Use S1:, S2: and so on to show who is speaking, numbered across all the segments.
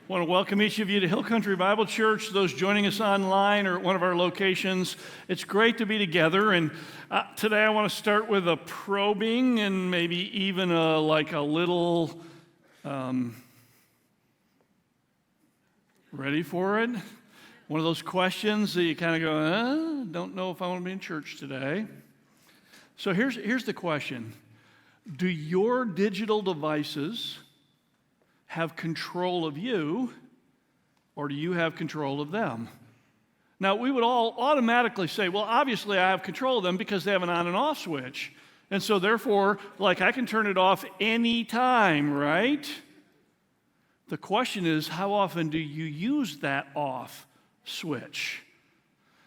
S1: I want to welcome each of you to Hill Country Bible Church, those joining us online or at one of our locations. It's great to be together, and today I want to start with a probing and maybe even a little, ready for it? One of those questions that you kind of go, don't know if I want to be in church today. So here's the question. Do your digital devices have control of you, or do you have control of them? Now, we would all automatically say, well, obviously I have control of them because they have an on and off switch. And so therefore, I can turn it off anytime, right? The question is, how often do you use that off switch?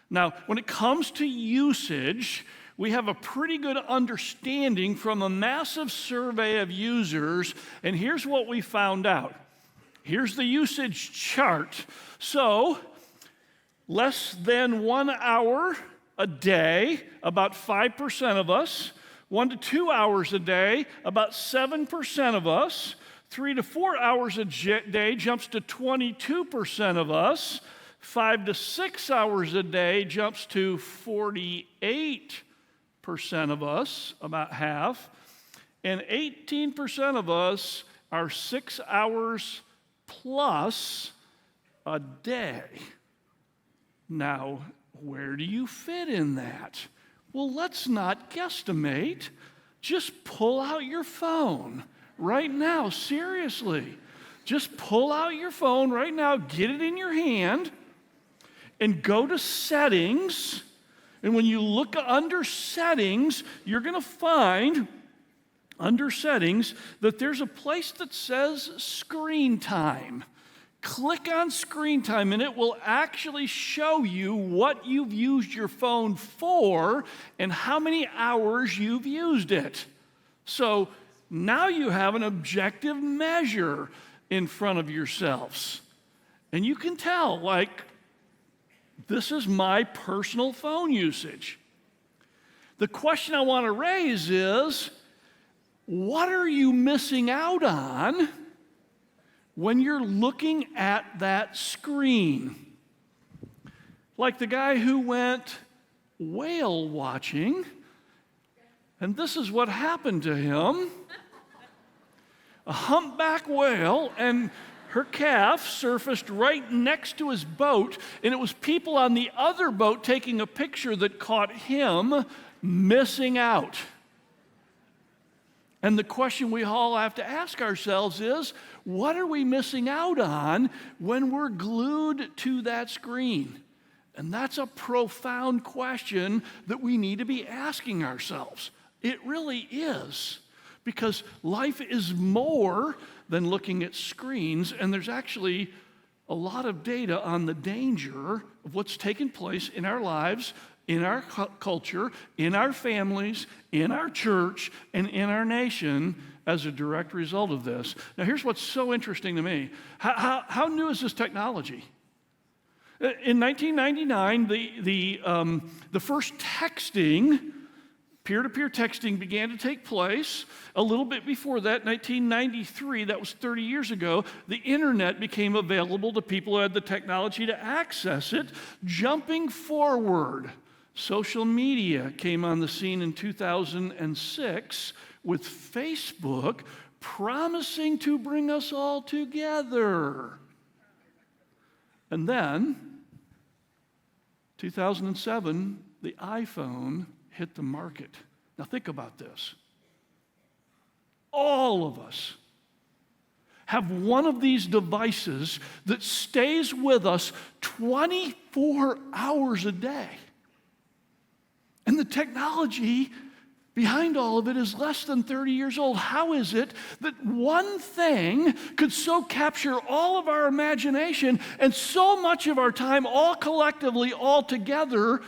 S1: Now, when it comes to usage, we have a pretty good understanding from a massive survey of users, and here's what we found out. Here's the usage chart. So, less than 1 hour a day, about 5% of us. 1 to 2 hours a day, about 7% of us. 3 to 4 hours a day jumps to 22% of us. 5 to 6 hours a day jumps to 48% of us, about half, and 18% of us are 6 hours plus a day. Now, where do you fit in that? Well, let's not guesstimate. Just pull out your phone right now, seriously. Just pull out your phone right now, get it in your hand, and go to settings. And when you look under settings, you're going to find under settings that there's a place that says screen time. Click on screen time and it will actually show you what you've used your phone for and how many hours you've used it. So now you have an objective measure in front of yourselves. And you can tell, this is my personal phone usage. The question I want to raise is, what are you missing out on when you're looking at that screen? Like the guy who went whale watching, and this is what happened to him. A humpback whale, and her calf surfaced right next to his boat, and it was people on the other boat taking a picture that caught him missing out. And the question we all have to ask ourselves is, what are we missing out on when we're glued to that screen? And that's a profound question that we need to be asking ourselves. It really is. Because life is more than looking at screens, and there's actually a lot of data on the danger of what's taking place in our lives, in our culture, in our families, in our church, and in our nation as a direct result of this. Now, here's what's so interesting to me. How new is this technology? In 1999, the first texting, peer-to-peer texting, began to take place. A little bit before that, 1993, that was 30 years ago, the internet became available to people who had the technology to access it. Jumping forward, social media came on the scene in 2006 with Facebook promising to bring us all together. And then, 2007, the iPhone hit the market. Now think about this. All of us have one of these devices that stays with us 24 hours a day. And the technology behind all of it is less than 30 years old. How is it that one thing could so capture all of our imagination and so much of our time, all collectively, all together,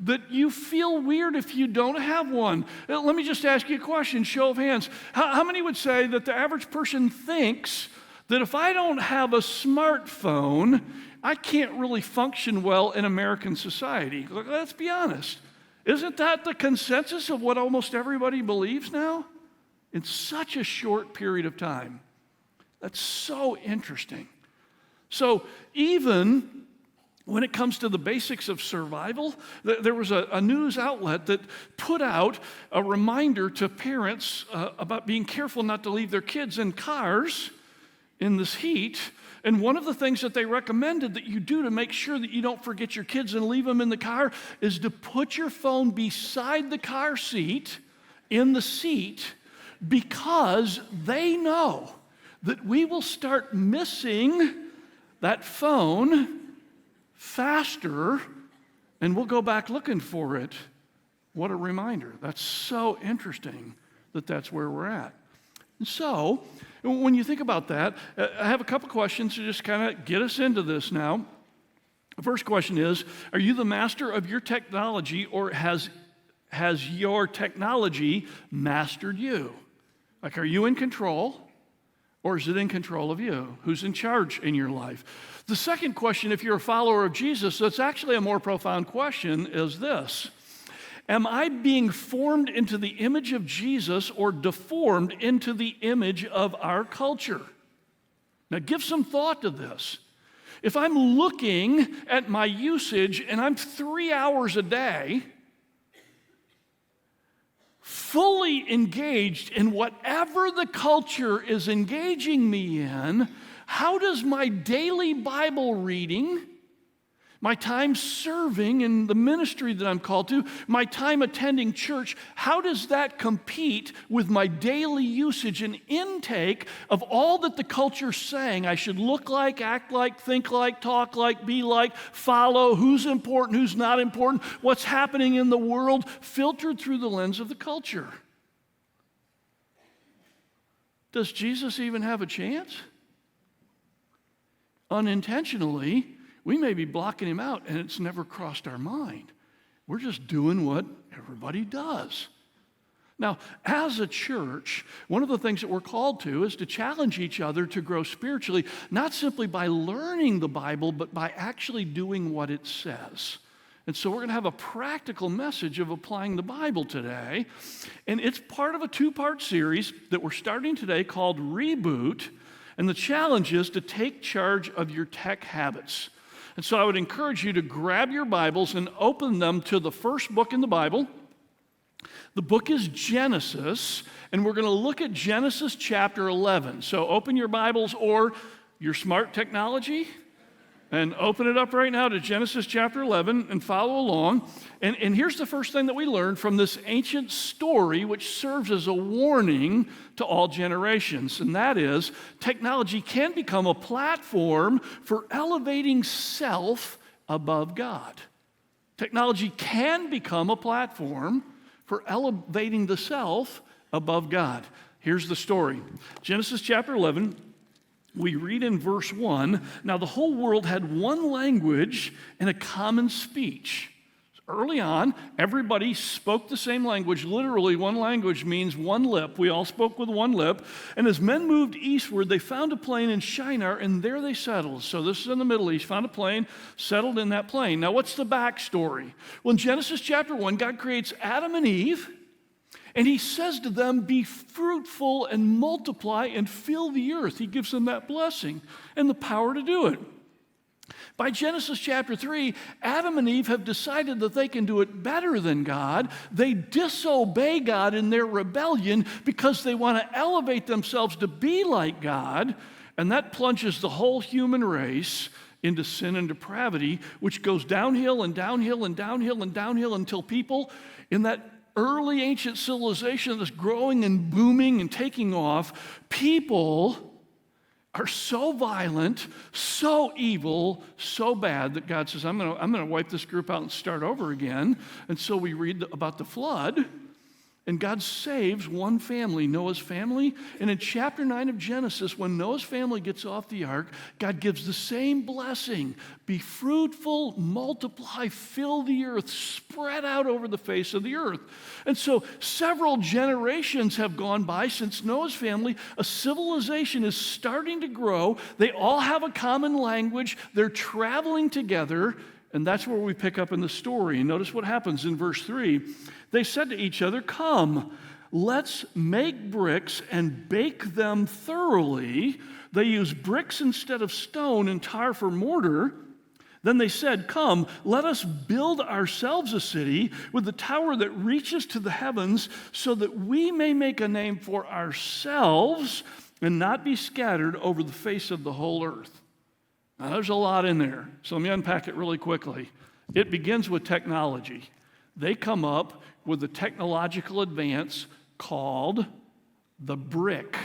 S1: that you feel weird if you don't have one? Let me just ask you a question, show of hands. How many would say that the average person thinks that if I don't have a smartphone, I can't really function well in American society? Let's be honest. Isn't that the consensus of what almost everybody believes now? In such a short period of time. That's so interesting. So even when it comes to the basics of survival, there was a news outlet that put out a reminder to parents about being careful not to leave their kids in cars in this heat. And one of the things that they recommended that you do to make sure that you don't forget your kids and leave them in the car is to put your phone beside the car seat, in the seat, because they know that we will start missing that phone faster, and we'll go back looking for it. What a reminder. That's so interesting that that's where we're at. And so, when you think about that, I have a couple questions to just kind of get us into this now. The first question is, are you the master of your technology, or has your technology mastered you? Like, are you in control, or is it in control of you? Who's in charge in your life? The second question, if you're a follower of Jesus, that's actually a more profound question, is this: am I being formed into the image of Jesus or deformed into the image of our culture? Now, give some thought to this. If I'm looking at my usage and I'm 3 hours a day fully engaged in whatever the culture is engaging me in, how does my daily Bible reading, my time serving in the ministry that I'm called to, my time attending church, how does that compete with my daily usage and intake of all that the culture's saying I should look like, act like, think like, talk like, be like, follow, who's important, who's not important, what's happening in the world, filtered through the lens of the culture? Does Jesus even have a chance? Unintentionally, we may be blocking him out, and it's never crossed our mind. We're just doing what everybody does. Now, as a church, one of the things that we're called to is to challenge each other to grow spiritually, not simply by learning the Bible, but by actually doing what it says. And so we're going to have a practical message of applying the Bible today. And it's part of a two-part series that we're starting today called Reboot. And the challenge is to take charge of your tech habits. And so I would encourage you to grab your Bibles and open them to the first book in the Bible. The book is Genesis, and we're going to look at Genesis chapter 11. So open your Bibles or your smart technology and open it up right now to Genesis chapter 11 and follow along. And here's the first thing that we learned from this ancient story, which serves as a warning to all generations, and that is technology can become a platform for elevating self above God. Technology can become a platform for elevating the self above God. Here's the story. Genesis chapter 11. We read in verse 1, now the whole world had one language and a common speech. Early on, everybody spoke the same language. Literally, one language means one lip. We all spoke with one lip. And as men moved eastward, they found a plain in Shinar, and there they settled. So this is in the Middle East. Found a plain, settled in that plain. Now, what's the backstory? Well, in Genesis chapter 1, God creates Adam and Eve, and he says to them, be fruitful and multiply and fill the earth. He gives them that blessing and the power to do it. By Genesis chapter 3, Adam and Eve have decided that they can do it better than God. They disobey God in their rebellion because they want to elevate themselves to be like God, and that plunges the whole human race into sin and depravity, which goes downhill and downhill and downhill and downhill until people in that early ancient civilization that's growing and booming and taking off, people are so violent, so evil, so bad that God says, I'm going to wipe this group out and start over again. And so we read about the flood, and God saves one family, Noah's family. And in chapter 9 of Genesis, when Noah's family gets off the ark, God gives the same blessing. Be fruitful, multiply, fill the earth, spread out over the face of the earth. And so several generations have gone by since Noah's family. A civilization is starting to grow. They all have a common language. They're traveling together. And that's where we pick up in the story. And notice what happens in verse 3. They said to each other, come, let's make bricks and bake them thoroughly. They used bricks instead of stone and tar for mortar. Then they said, come, let us build ourselves a city with a tower that reaches to the heavens so that we may make a name for ourselves and not be scattered over the face of the whole earth. Now, there's a lot in there, so let me unpack it really quickly. It begins with technology. They come up with a technological advance called the brick.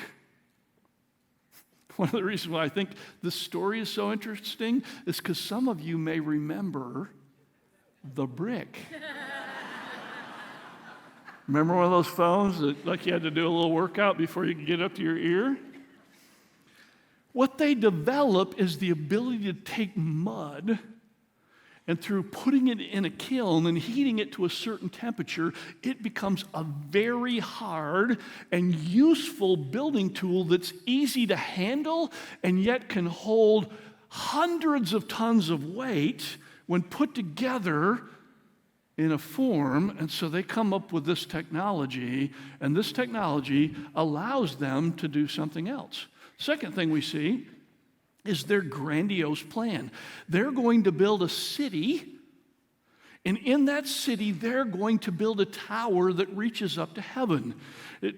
S1: One of the reasons why I think this story is so interesting is because some of you may remember the brick. Remember one of those phones that like you had to do a little workout before you could get up to your ear? What they develop is the ability to take mud and through putting it in a kiln and heating it to a certain temperature, it becomes a very hard and useful building tool that's easy to handle and yet can hold hundreds of tons of weight when put together in a form. And so they come up with this technology, and this technology allows them to do something else. Second thing we see is their grandiose plan. They're going to build a city, and in that city, they're going to build a tower that reaches up to heaven.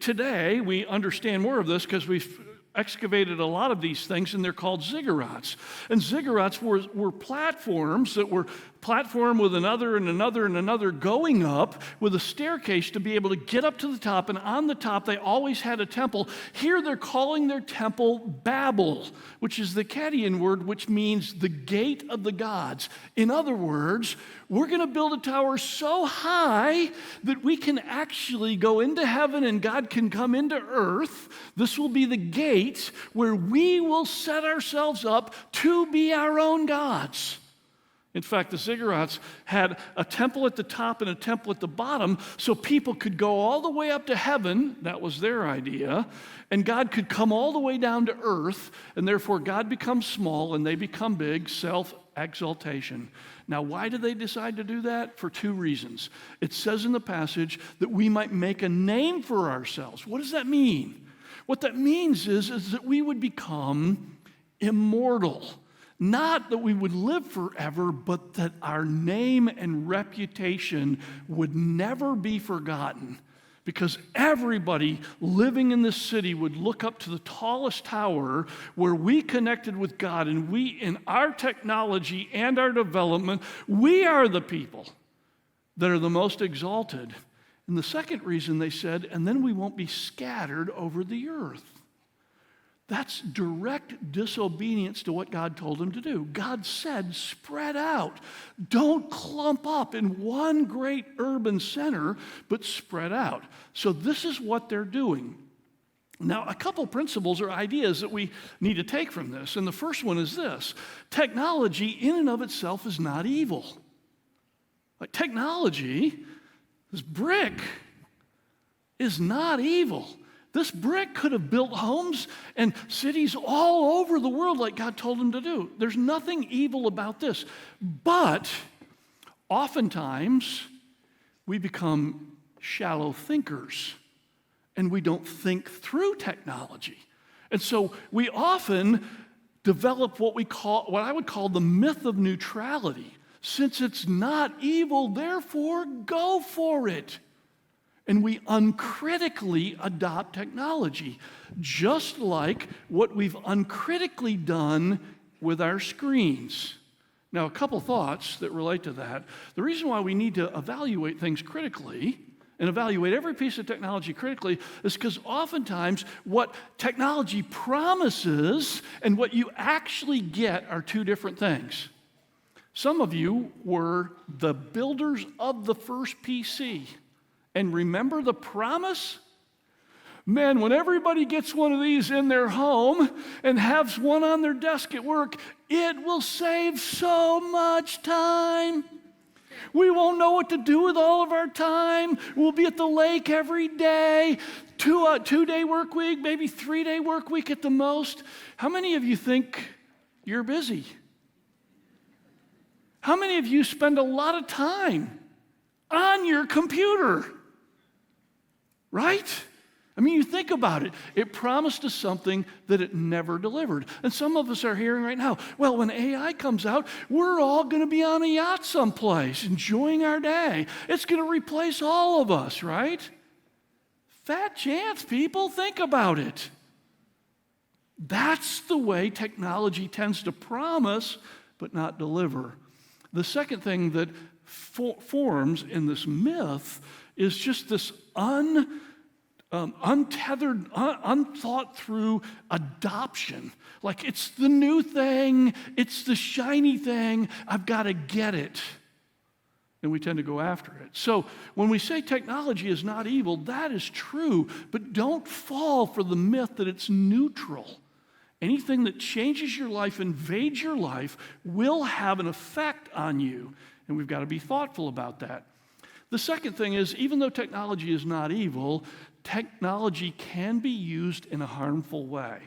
S1: Today, we understand more of this because we've excavated a lot of these things, and they're called ziggurats. And ziggurats were platforms that were platform with another and another and another going up with a staircase to be able to get up to the top. And on the top, they always had a temple. Here, they're calling their temple Babel, which is the Akkadian word, which means the gate of the gods. In other words, we're going to build a tower so high that we can actually go into heaven and God can come into earth. This will be the gate where we will set ourselves up to be our own gods. In fact, the ziggurats had a temple at the top and a temple at the bottom so people could go all the way up to heaven. That was their idea. And God could come all the way down to earth, and therefore God becomes small and they become big, self-exaltation. Now, why did they decide to do that? For two reasons. It says in the passage that we might make a name for ourselves. What does that mean? What that means is that we would become immortal. Not that we would live forever, but that our name and reputation would never be forgotten. Because everybody living in this city would look up to the tallest tower where we connected with God, and we, in our technology and our development, we are the people that are the most exalted. And the second reason they said, and then we won't be scattered over the earth. That's direct disobedience to what God told him to do. God said, spread out. Don't clump up in one great urban center, but spread out. So this is what they're doing. Now, a couple principles or ideas that we need to take from this. And the first one is this. Technology in and of itself is not evil. Like technology, this brick, is not evil. This brick could have built homes and cities all over the world like God told him to do. There's nothing evil about this. But oftentimes, we become shallow thinkers and we don't think through technology. And so we often develop what I would call the myth of neutrality. Since it's not evil, therefore go for it. And we uncritically adopt technology, just like what we've uncritically done with our screens. Now, a couple thoughts that relate to that. The reason why we need to evaluate things critically and evaluate every piece of technology critically is because oftentimes what technology promises and what you actually get are two different things. Some of you were the builders of the first PC. And remember the promise? Man, when everybody gets one of these in their home and has one on their desk at work, it will save so much time. We won't know what to do with all of our time. We'll be at the lake every day, two-day work week, maybe 3-day work week at the most. How many of you think you're busy? How many of you spend a lot of time on your computer? right? I mean, you think about it. It promised us something that it never delivered. And some of us are hearing right now, well, when AI comes out, we're all going to be on a yacht someplace enjoying our day. It's going to replace all of us, right? Fat chance, people. Think about it. That's the way technology tends to promise but not deliver. The second thing that forms in this myth is just this untethered, unthought through adoption. Like it's the new thing, it's the shiny thing, I've got to get it. And we tend to go after it. So when we say technology is not evil, that is true, but don't fall for the myth that it's neutral. Anything that changes your life, invades your life, will have an effect on you, and we've got to be thoughtful about that. The second thing is, even though technology is not evil, technology can be used in a harmful way.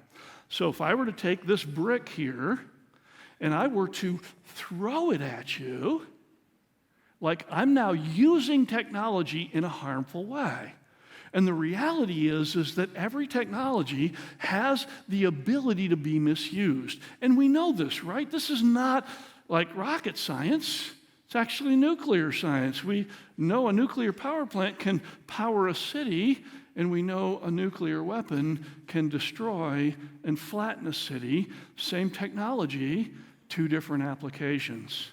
S1: So if I were to take this brick here and I were to throw it at you, like I'm now using technology in a harmful way. And the reality is that every technology has the ability to be misused. And we know this, right? This is not like rocket science. It's actually nuclear science. We know a nuclear power plant can power a city, and we know a nuclear weapon can destroy and flatten a city. Same technology, two different applications.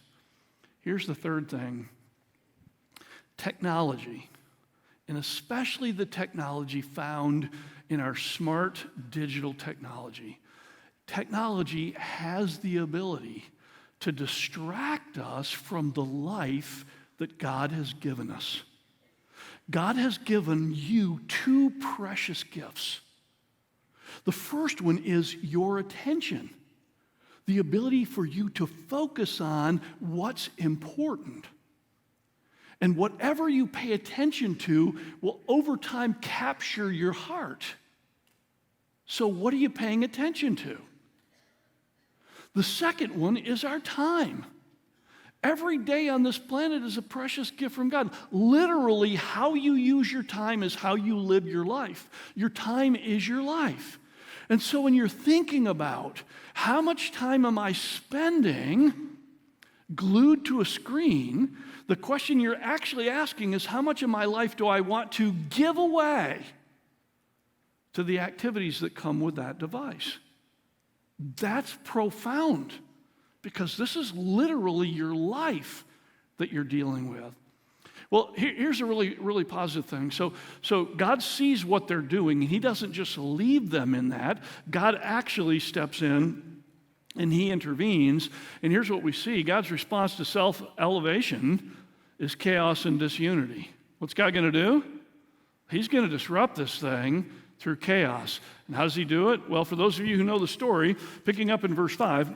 S1: Here's the third thing. Technology, and especially the technology found in our smart digital technology. Technology has the ability to distract us from the life that God has given us. God has given you two precious gifts. The first one is your attention, the ability for you to focus on what's important. And whatever you pay attention to will over time capture your heart. So what are you paying attention to? The second one is our time. Every day on this planet is a precious gift from God. Literally, how you use your time is how you live your life. Your time is your life. And so when you're thinking about how much time am I spending glued to a screen, the question you're actually asking is, how much of my life do I want to give away to the activities that come with that device? That's profound, because this is literally your life that you're dealing with. Well, here's a really, really positive thing. So God sees what they're doing, and he doesn't just leave them in that. God actually steps in, and he intervenes. And here's what we see. God's response to self-elevation is chaos and disunity. What's God going to do? He's going to disrupt this thing through chaos. And how does he do it? Well, for those of you who know the story, picking up in verse 5,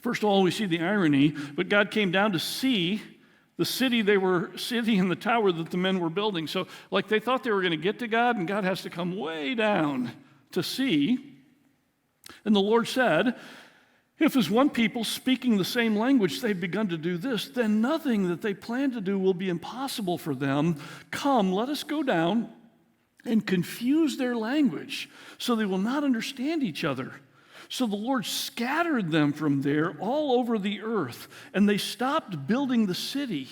S1: first of all, we see the irony, but God came down to see the city they were sitting in, the tower that the men were building. So like they thought they were going to get to God, and God has to come way down to see. And the Lord said, if as one people speaking the same language they've begun to do this, then nothing that they plan to do will be impossible for them. Come, let us go down and confuse their language so they will not understand each other. So the Lord scattered them from there all over the earth, and they stopped building the city.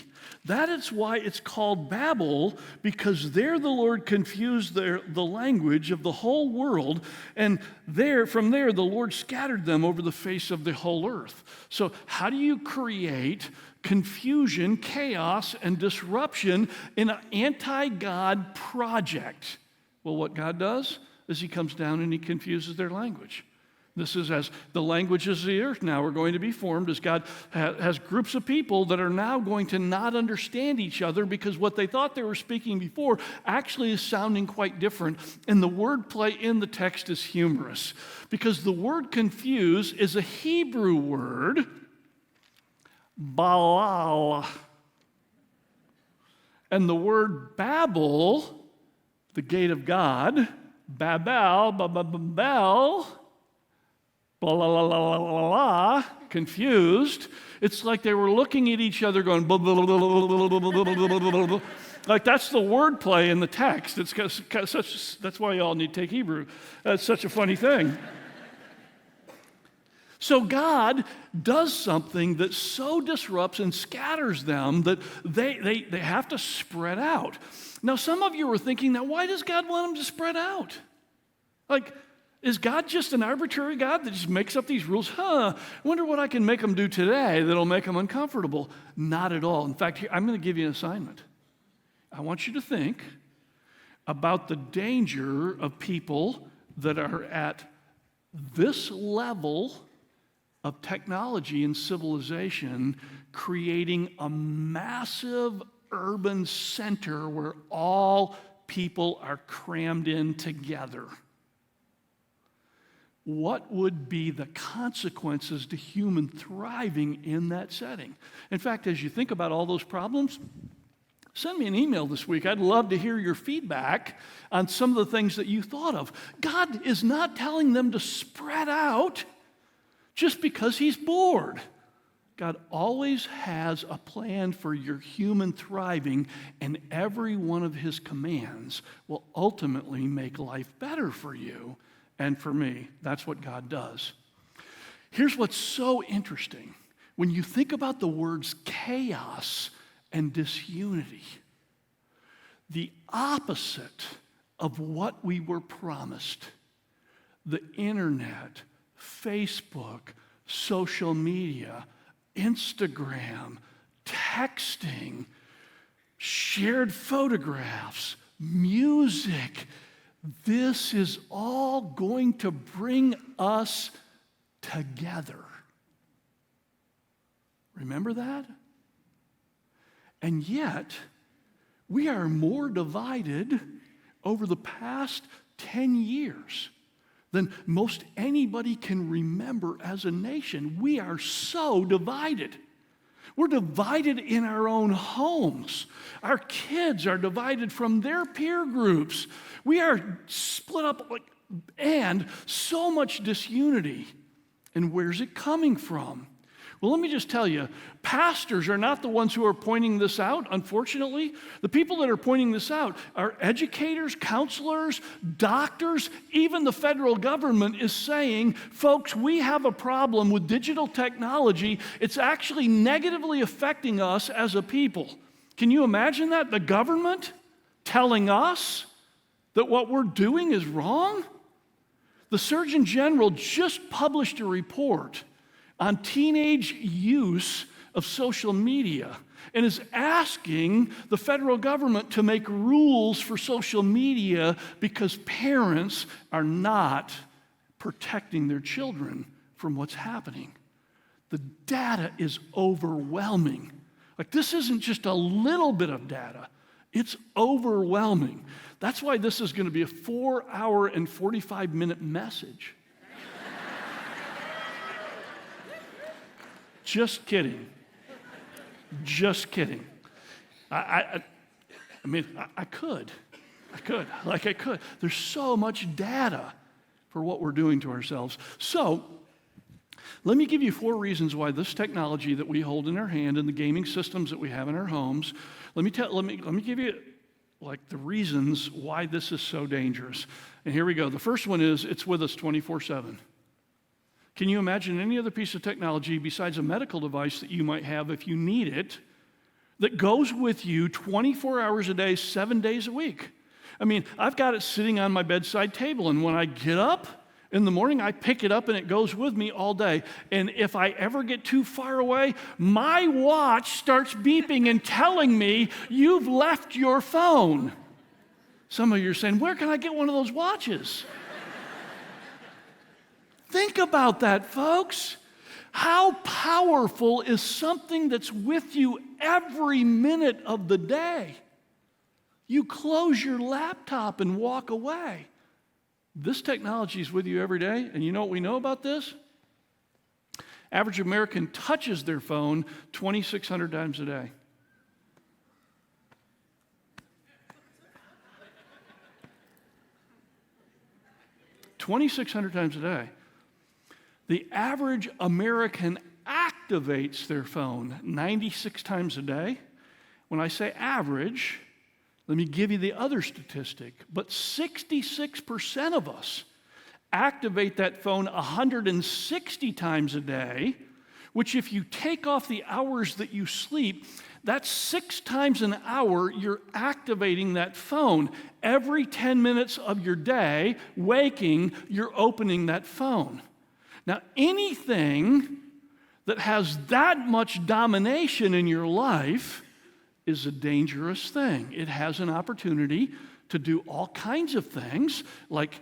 S1: That is why it's called Babel, because there the Lord confused the language of the whole world, and from there the Lord scattered them over the face of the whole earth. So how do you create confusion, chaos, and disruption in an anti-God project? Well, what God does is he comes down and he confuses their language. This is as the languages of the earth now are going to be formed, as God has groups of people that are now going to not understand each other, because what they thought they were speaking before actually is sounding quite different. And the wordplay in the text is humorous, because the word confuse is a Hebrew word, balal. And the word Babel, the gate of God, Babel, Babel, blah, la, la, la, la, la, confused. It's like they were looking at each other going, blah, blah, blah, blah, blah, blah, blah, blah, blah, blah. Like that's the wordplay in the text. That's why y'all need to take Hebrew. That's such a funny thing. So God does something that so disrupts and scatters them that they have to spread out. Now, some of you are thinking, now why does God want them to spread out? Like, is God just an arbitrary God that just makes up these rules? I wonder what I can make them do today that'll make them uncomfortable. Not at all. In fact, here, I'm going to give you an assignment. I want you to think about the danger of people that are at this level of technology and civilization creating a massive urban center where all people are crammed in together. What would be the consequences to human thriving in that setting? In fact, as you think about all those problems, send me an email this week. I'd love to hear your feedback on some of the things that you thought of. God is not telling them to spread out just because he's bored. God always has a plan for your human thriving, and every one of his commands will ultimately make life better for you and for me. That's what God does. Here's what's so interesting. When you think about the words chaos and disunity, the opposite of what we were promised, the internet, Facebook, social media, Instagram, texting, shared photographs, music, this is all going to bring us together. Remember that? And yet, we are more divided over the past 10 years than most anybody can remember as a nation. We are so divided. We're divided in our own homes. Our kids are divided from their peer groups. We are split up, and so much disunity. And where's it coming from? Well, let me just tell you, pastors are not the ones who are pointing this out, unfortunately. The people that are pointing this out are educators, counselors, doctors. Even the federal government is saying, folks, we have a problem with digital technology. It's actually negatively affecting us as a people. Can you imagine that? The government telling us that what we're doing is wrong? The Surgeon General just published a report on teenage use of social media and is asking the federal government to make rules for social media because parents are not protecting their children from what's happening. The data is overwhelming. Like, this isn't just a little bit of data. It's overwhelming. That's why this is going to be a 4-hour and 45-minute message. Just kidding. Just kidding. I could. There's so much data for what we're doing to ourselves. So, let me give you 4 reasons why this technology that we hold in our hand and the gaming systems that we have in our homes, let me give you the reasons why this is so dangerous. And here we go. The first one is it's with us 24/7. Can you imagine any other piece of technology besides a medical device that you might have if you need it that goes with you 24 hours a day, 7 days a week? I mean, I've got it sitting on my bedside table, and when I get up in the morning, I pick it up and it goes with me all day. And if I ever get too far away, my watch starts beeping and telling me, you've left your phone. Some of you are saying, where can I get one of those watches? Think about that, folks. How powerful is something that's with you every minute of the day? You close your laptop and walk away. This technology is with you every day, and you know what we know about this? Average American touches their phone 2,600 times a day. $2,600 times a day. The average American activates their phone 96 times a day. When I say average, Let me give you the other statistic. But 66% of us activate that phone 160 times a day, which if you take off the hours that you sleep, that's 6 times an hour you're activating that phone. Every 10 minutes of your day, waking, you're opening that phone. Now, anything that has that much domination in your life is a dangerous thing. It has an opportunity to do all kinds of things, like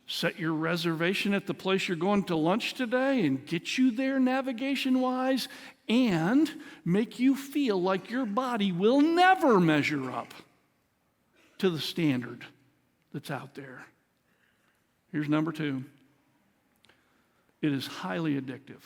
S1: set your reservation at the place you're going to lunch today and get you there navigation-wise, and make you feel like your body will never measure up to the standard that's out there. Here's number 2. It is highly addictive.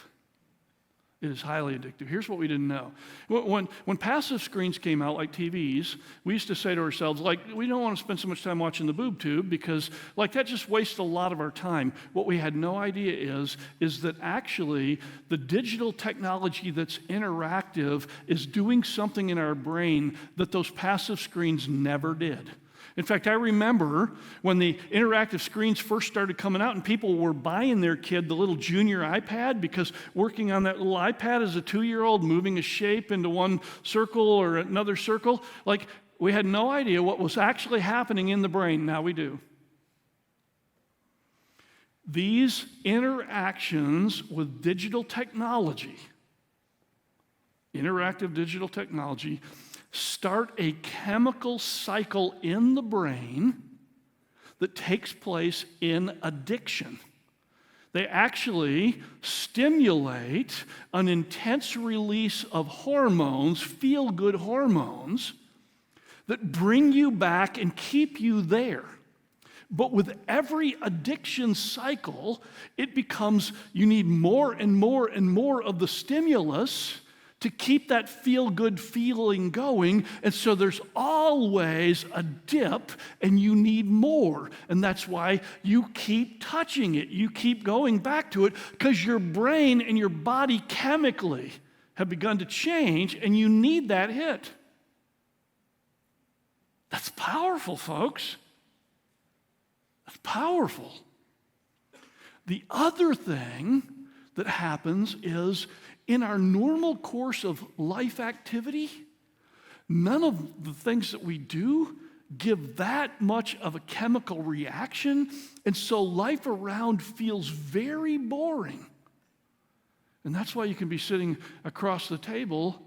S1: It is highly addictive. Here's what we didn't know. When passive screens came out, like TVs, we used to say to ourselves, like, we don't want to spend so much time watching the boob tube because, like, that just wastes a lot of our time. What we had no idea is that actually the digital technology that's interactive is doing something in our brain that those passive screens never did. In fact, I remember when the interactive screens first started coming out and people were buying their kid the little junior iPad, because working on that little iPad as a 2-year-old, moving a shape into one circle or another circle, like, we had no idea what was actually happening in the brain. Now we do. These interactions with digital technology, interactive digital technology, start a chemical cycle in the brain that takes place in addiction. They actually stimulate an intense release of hormones, feel-good hormones, that bring you back and keep you there. But with every addiction cycle, it becomes you need more and more and more of the stimulus to keep that feel-good feeling going, and so there's always a dip, and you need more, and that's why you keep touching it. You keep going back to it, because your brain and your body chemically have begun to change, and you need that hit. That's powerful, folks. That's powerful. The other thing that happens is, in our normal course of life activity, none of the things that we do give that much of a chemical reaction, and so life around feels very boring. And that's why you can be sitting across the table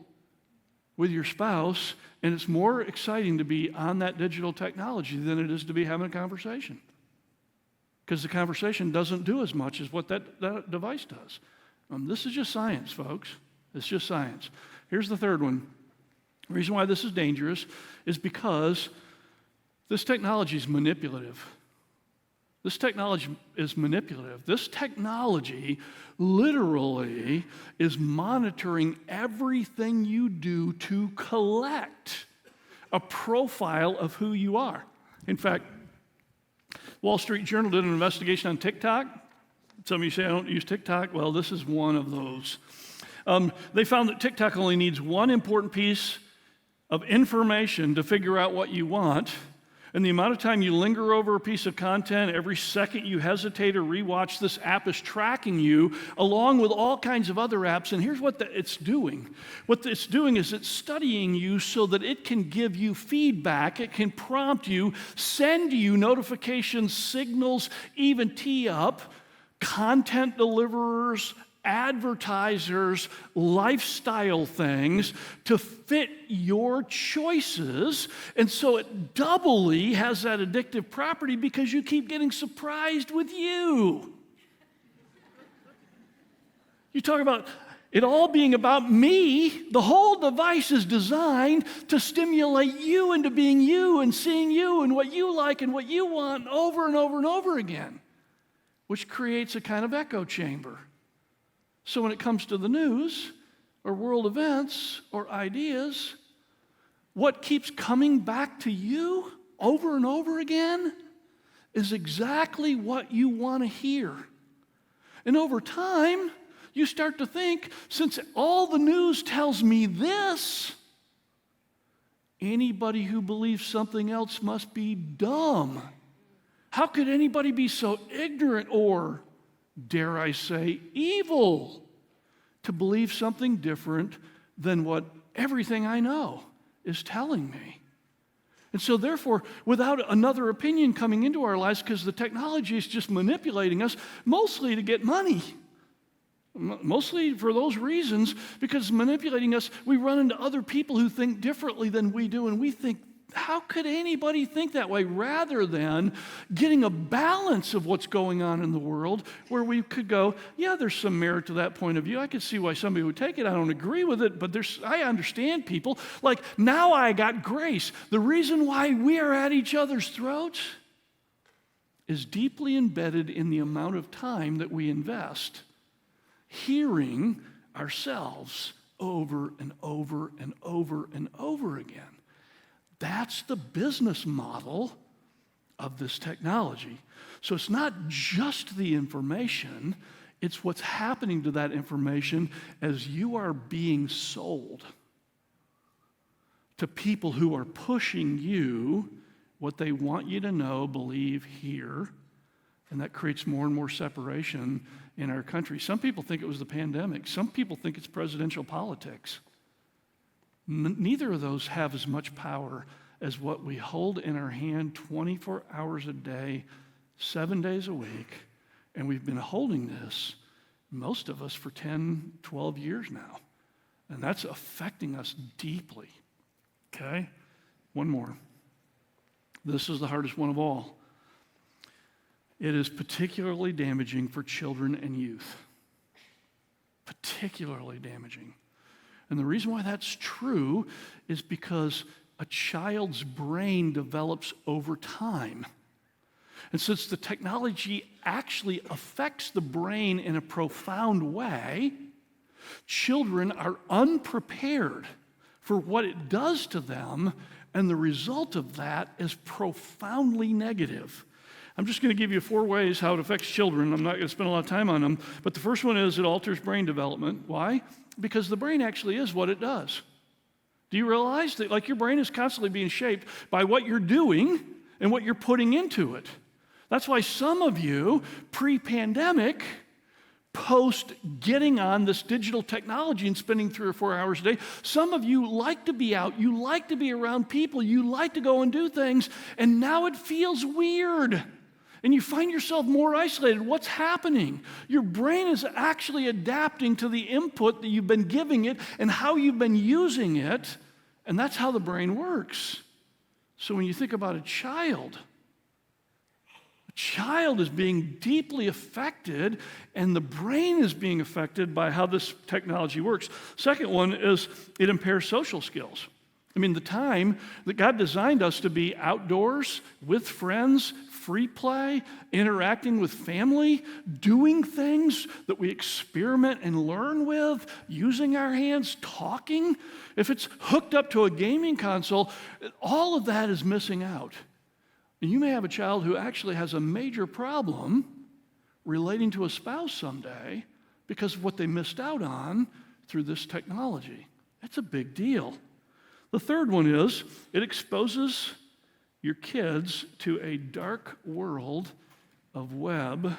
S1: with your spouse, and it's more exciting to be on that digital technology than it is to be having a conversation. Because the conversation doesn't do as much as what that device does. This is just science, folks. It's just science. Here's the third one. The reason why this is dangerous is because this technology is manipulative. This technology is manipulative. This technology literally is monitoring everything you do to collect a profile of who you are. In fact, Wall Street Journal did an investigation on TikTok. Some of you say, I don't use TikTok. Well, this is one of those. They found that TikTok only needs one important piece of information to figure out what you want. And the amount of time you linger over a piece of content, every second you hesitate or rewatch, this app is tracking you along with all kinds of other apps. And here's what it's doing. What it's doing is it's studying you so that it can give you feedback. It can prompt you, send you notifications, signals, even tee up content deliverers, advertisers, lifestyle things to fit your choices. And so it doubly has that addictive property because you keep getting surprised with you. You talk about it all being about me. The whole device is designed to stimulate you into being you and seeing you and what you like and what you want over and over and over again, which creates a kind of echo chamber. So when it comes to the news or world events or ideas, what keeps coming back to you over and over again is exactly what you want to hear. And over time, you start to think, since all the news tells me this, Anybody who believes something else must be dumb. How could anybody be so ignorant or, dare I say, evil to believe something different than what everything I know is telling me? And so therefore, without another opinion coming into our lives, because the technology is just manipulating us, mostly to get money, mostly for those reasons, because it's manipulating us, we run into other people who think differently than we do, and we think, how could anybody think that way? Rather than getting a balance of what's going on in the world where we could go, yeah, there's some merit to that point of view. I could see why somebody would take it. I don't agree with it, but I understand people. Like, now I got grace. The reason why we are at each other's throats is deeply embedded in the amount of time that we invest hearing ourselves over and over and over and over again. That's the business model of this technology. So it's not just the information, it's what's happening to that information as you are being sold to people who are pushing you what they want you to know, believe, hear, and that creates more and more separation in our country. Some people think it was the pandemic. Some people think it's presidential politics. Neither of those have as much power as what we hold in our hand 24 hours a day, 7 days a week. And we've been holding this, most of us, for 10, 12 years now. And that's affecting us deeply. Okay? One more. This is the hardest one of all. It is particularly damaging for children and youth. Particularly damaging. And the reason why that's true is because a child's brain develops over time. And since the technology actually affects the brain in a profound way, children are unprepared for what it does to them, and the result of that is profoundly negative. I'm just going to give you 4 ways how it affects children. I'm not going to spend a lot of time on them. But the first one is it alters brain development. Why? Because the brain actually is what it does. Do you realize that your brain is constantly being shaped by what you're doing and what you're putting into it? That's why some of you, pre-pandemic, post getting on this digital technology and spending 3 or 4 hours a day, some of you like to be out, you like to be around people, you like to go and do things, and now it feels weird. And you find yourself more isolated. What's happening? Your brain is actually adapting to the input that you've been giving it and how you've been using it, and that's how the brain works. So when you think about a child is being deeply affected, and the brain is being affected by how this technology works. Second one is it impairs social skills. I mean, the time that God designed us to be outdoors with friends, free play, interacting with family, doing things that we experiment and learn with, using our hands, talking. If it's hooked up to a gaming console, all of that is missing out. And you may have a child who actually has a major problem relating to a spouse someday because of what they missed out on through this technology. That's a big deal. The third one is it exposes your kids to a dark world of web.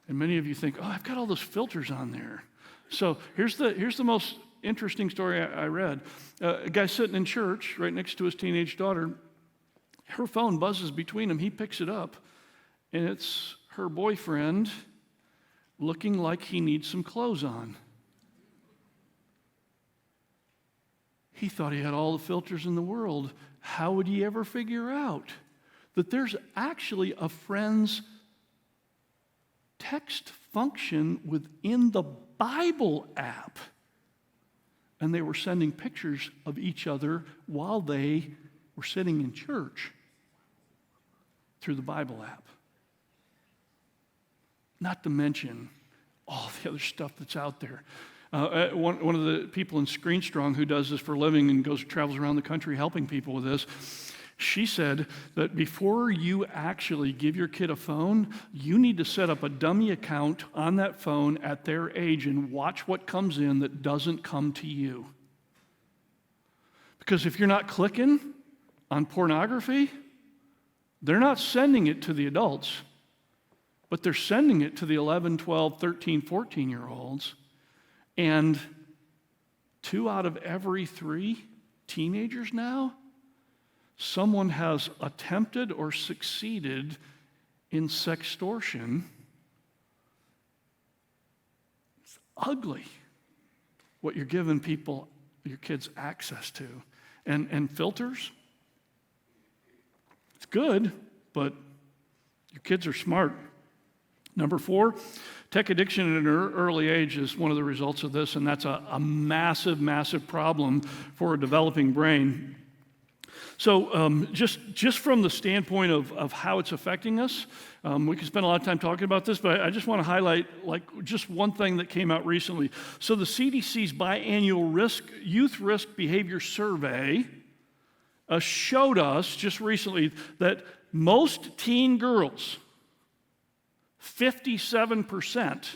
S1: And many of you think, oh, I've got all those filters on there. So here's the most interesting story I read. A guy sitting in church right next to his teenage daughter, her phone buzzes between them. He picks it up, and it's her boyfriend looking like he needs some clothes on. He thought he had all the filters in the world. How would he ever figure out that there's actually a friend's text function within the Bible app? And they were sending pictures of each other while they were sitting in church through the Bible app. Not to mention all the other stuff that's out there. One of the people in Screen Strong who does this for a living and travels around the country helping people with this, she said that before you actually give your kid a phone, you need to set up a dummy account on that phone at their age and watch what comes in that doesn't come to you. Because if you're not clicking on pornography, they're not sending it to the adults, but they're sending it to the 11, 12, 13, 14-year-olds. And 2 out of every 3 teenagers now, someone has attempted or succeeded in sextortion. It's ugly what you're giving people, your kids, access to. And filters, it's good, but your kids are smart. Number 4, tech addiction at an early age is one of the results of this, and that's a massive, massive problem for a developing brain. So just from the standpoint of how it's affecting us, we could spend a lot of time talking about this, but I just want to highlight just one thing that came out recently. So the CDC's biannual youth risk behavior survey showed us just recently that most teen girls, 57%,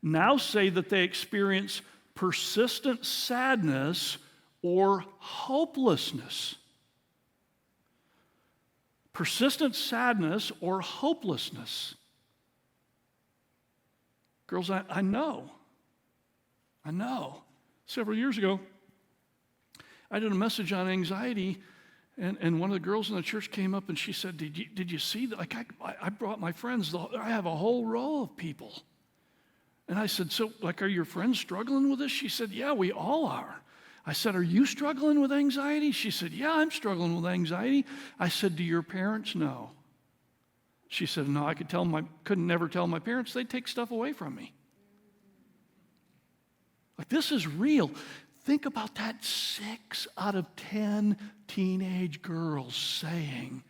S1: now say that they experience persistent sadness or hopelessness. Persistent sadness or hopelessness. Girls, I know. Several years ago, I did a message on anxiety, and one of the girls in the church came up and she said, did you see that? Like, I brought my friends. I have a whole row of people. And I said, so, like, are your friends struggling with this? She said, yeah, we all are. I said, are you struggling with anxiety? She said, yeah, I'm struggling with anxiety. I said, do your parents know? She said, no, I couldn't never tell my parents. They'd take stuff away from me. Like, this is real. Think about that. 6 out of 10 teenage girls saying,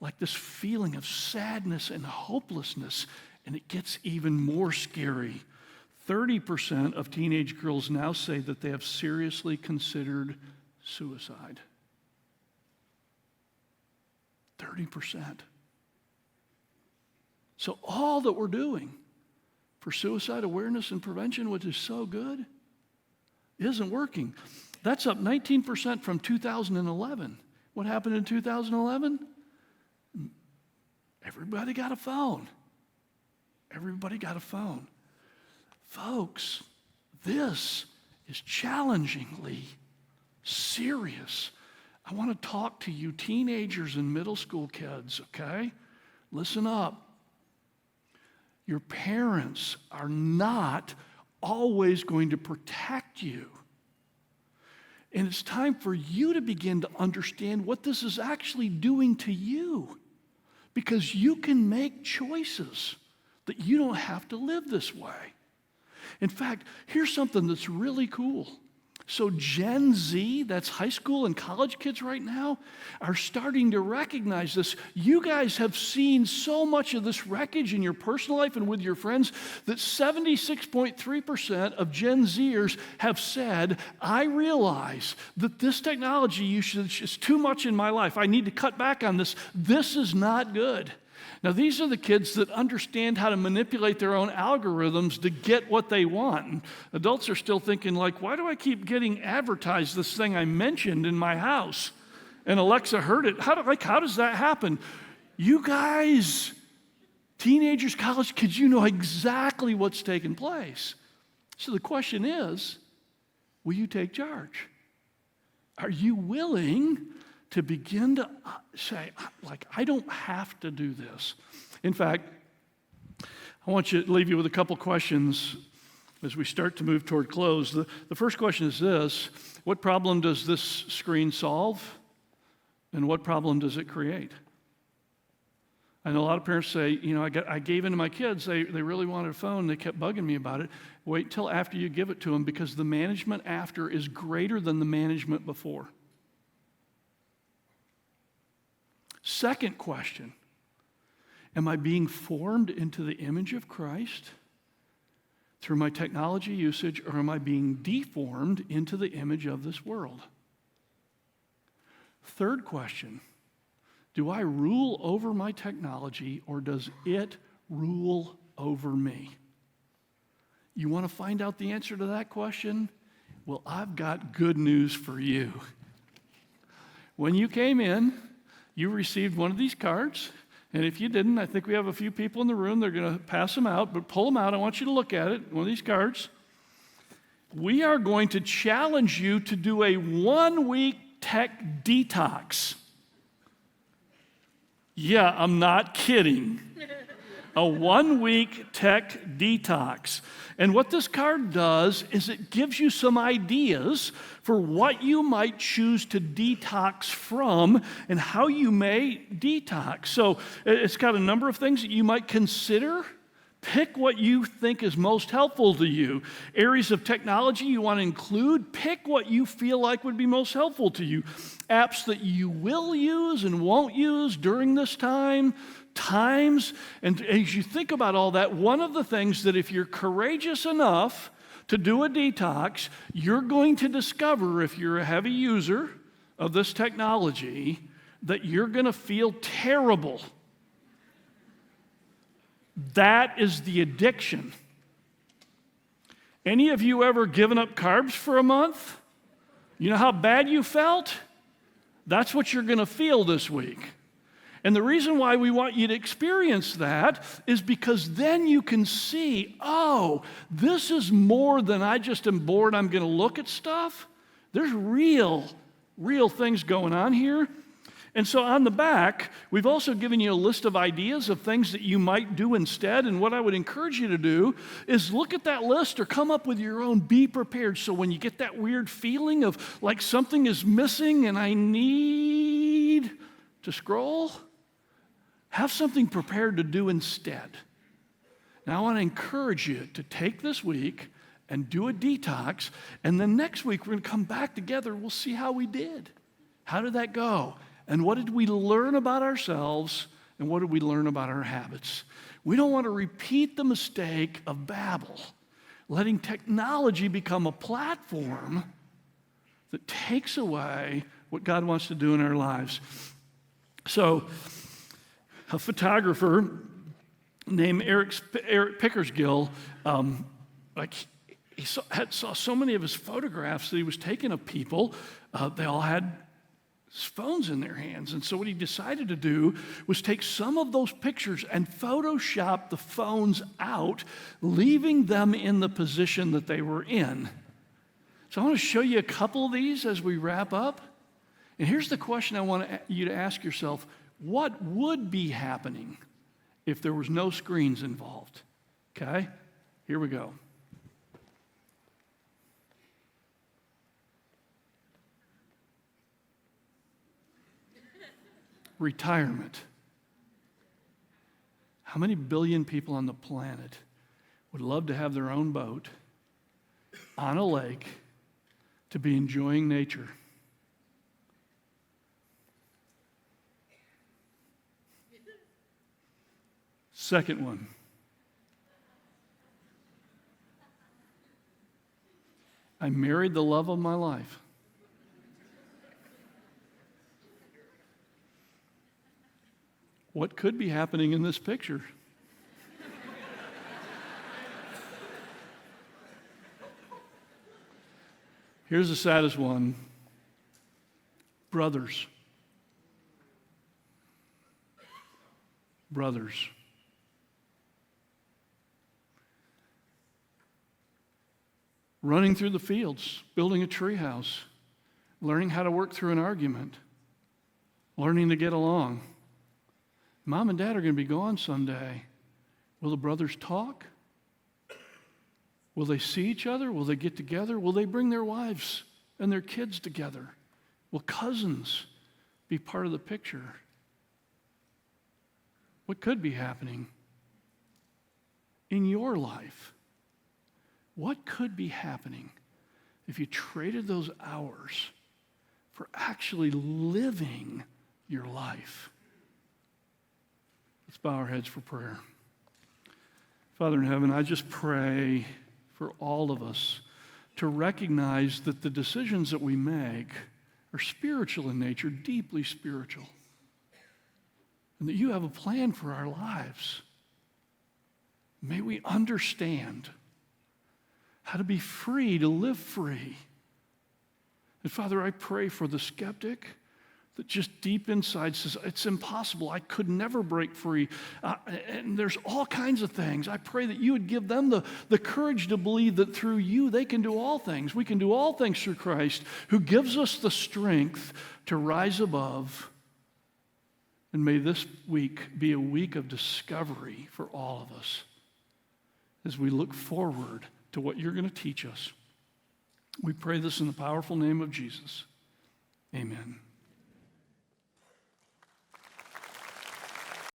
S1: like, this feeling of sadness and hopelessness, and it gets even more scary. 30% of teenage girls now say that they have seriously considered suicide. 30%. So all that we're doing for suicide awareness and prevention, which is so good, isn't working. That's up 19% from 2011. What happened in 2011? Everybody got a phone. Everybody got a phone. Folks, this is challengingly serious. I want to talk to you teenagers and middle school kids, okay? Listen up. Your parents are not always going to protect you. And it's time for you to begin to understand what this is actually doing to you, because you can make choices that you don't have to live this way. In fact, here's something that's really cool. So Gen Z, that's high school and college kids right now, are starting to recognize this. You guys have seen so much of this wreckage in your personal life and with your friends that 76.3% of Gen Zers have said, I realize that this technology usage is too much in my life. I need to cut back on this. This is not good. Now, these are the kids that understand how to manipulate their own algorithms to get what they want. And adults are still thinking, like, why do I keep getting advertised this thing I mentioned in my house? And Alexa heard it. How does that happen? You guys, teenagers, college kids, you know exactly what's taking place. So the question is, will you take charge? Are you willing to begin to say, like, I don't have to do this? In fact, I want to leave you with a couple questions as we start to move toward close. The first question is this: what problem does this screen solve, and what problem does it create? I know a lot of parents say, I gave in to my kids. They really wanted a phone. They kept bugging me about it. Wait till after you give it to them, because the management after is greater than the management before. Second question, am I being formed into the image of Christ through my technology usage, or am I being deformed into the image of this world? Third question, do I rule over my technology, or does it rule over me? You want to find out the answer to that question? Well, I've got good news for you. when you came in, you received one of these cards. And if you didn't, I think we have a few people in the room. They're going to pass them out, but pull them out. I want you to look at it, one of these cards. We are going to challenge you to do a 1-week tech detox. Yeah, I'm not kidding. A 1-week tech detox. And what this card does is it gives you some ideas for what you might choose to detox from and how you may detox. So it's got a number of things that you might consider. Pick what you think is most helpful to you. Areas of technology you want to include, pick what you feel like would be most helpful to you. Apps that you will use and won't use during this times. And as you think about all that, one of the things that if you're courageous enough to do a detox, you're going to discover, if you're a heavy user of this technology, that you're going to feel terrible. That is the addiction. Any of you ever given up carbs for a month? You know how bad you felt? That's what you're going to feel this week. And the reason why we want you to experience that is because then you can see, oh, this is more than I just am bored, I'm going to look at stuff. There's real things going on here. And so on the back, we've also given you a list of ideas of things that you might do instead. And what I would encourage you to do is look at that list or come up with your own. Be prepared. So when you get that weird feeling of like something is missing and I need to scroll, have something prepared to do instead. Now I want to encourage you to take this week and do a detox. And then next week we're going to come back together. We'll see how we did. How did that go? And what did we learn about ourselves, and what did we learn about our habits? We don't want to repeat the mistake of Babel, letting technology become a platform that takes away what God wants to do in our lives. So, a photographer named Eric Pickersgill, he saw so many of his photographs that he was taking of people. They all had phones in their hands. And so what he decided to do was take some of those pictures and Photoshop the phones out, leaving them in the position that they were in. So I want to show you a couple of these as we wrap up. And here's the question I want you to ask yourself. What would be happening if there was no screens involved? Okay? Here we go. Retirement. How many billion people on the planet would love to have their own boat on a lake to be enjoying nature? Second one. I married the love of my life. What could be happening in this picture? Here's the saddest one. Brothers. Running through the fields, building a treehouse, learning how to work through an argument, learning to get along. Mom and Dad are going to be gone someday. Will the brothers talk? Will they see each other? Will they get together? Will they bring their wives and their kids together? Will cousins be part of the picture? What could be happening in your life? What could be happening if you traded those hours for actually living your life? Let's bow our heads for prayer. Father in heaven, I just pray for all of us to recognize that the decisions that we make are spiritual in nature, deeply spiritual, and that you have a plan for our lives. May we understand how to be free, to live free. And Father, I pray for the skeptic, that just deep inside says, it's impossible. I could never break free. And there's all kinds of things. I pray that you would give them the courage to believe that through you, they can do all things. We can do all things through Christ, who gives us the strength to rise above. And may this week be a week of discovery for all of us as we look forward to what you're going to teach us. We pray this in the powerful name of Jesus. Amen.